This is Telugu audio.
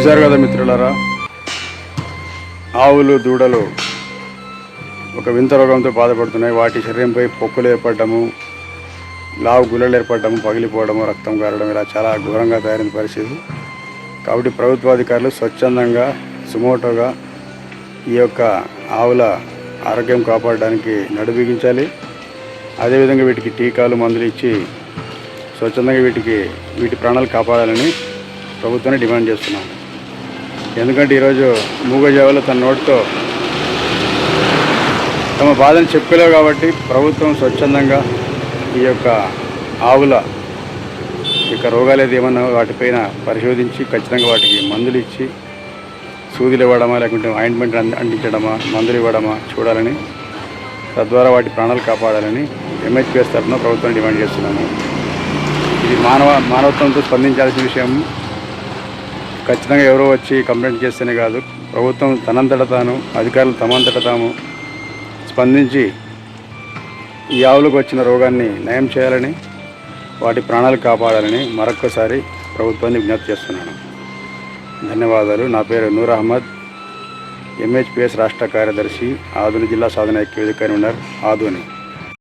చూశారు కదా మిత్రులారా, ఆవులు దూడలు ఒక వింత రోగంతో బాధపడుతున్నాయి. వాటి శరీరంపై పొక్కులు ఏర్పడము, లావు గుల్లలు ఏర్పడము, పగిలిపోవడము, రక్తం కారడం, ఇలా చాలా ఘోరంగా తయారైన పరిస్థితి. కాబట్టి ప్రభుత్వాధికారులు స్వచ్ఛందంగా సుమోటోగా ఈ యొక్క ఆవుల ఆరోగ్యం కాపాడడానికి నడుబిగించాలి. అదేవిధంగా వీటికి టీకాలు మందులు ఇచ్చి స్వచ్ఛందంగా వీటి ప్రాణాలు కాపాడాలని ప్రభుత్వాన్ని డిమాండ్ చేస్తున్నాం. ఎందుకంటే ఈరోజు మూగజావులు తన నోటితో తమ బాధను చెప్పుకోలేవు కాబట్టి ప్రభుత్వం స్వచ్ఛందంగా ఈ యొక్క ఆవుల రోగాలు ఏమన్నా వాటిపైన పరిశోధించి ఖచ్చితంగా వాటికి మందులు ఇచ్చి సూదులు ఇవ్వడమా, లేకుంటే ఆయింట్మెంట్ అందించడమా, మందులు ఇవ్వడమా చూడాలని, తద్వారా వాటి ప్రాణాలు కాపాడాలని ఎంహెచ్పిఎస్ తరఫున ప్రభుత్వాన్ని డిమాండ్ చేస్తున్నాము. ఇది మానవత్వంతో స్పందించాల్సిన విషయం. ఖచ్చితంగా ఎవరో వచ్చి కంప్లైంట్ చేస్తేనే కాదు, ప్రభుత్వం తనంతట తాను, అధికారులు తమంతట తాము స్పందించి ఈ ఆవులకు వచ్చిన రోగాన్ని నయం చేయాలని, వాటి ప్రాణాలు కాపాడాలని మరొక్కసారి ప్రభుత్వాన్ని విజ్ఞప్తి చేస్తున్నాను. ధన్యవాదాలు. నా పేరు నూర్ అహ్మద్, ఎంహెచ్పిఎస్ రాష్ట్ర కార్యదర్శి, ఆదోని జిల్లా సాధన ఐక్యవేదిక కన్వీనర్, ఆదోని.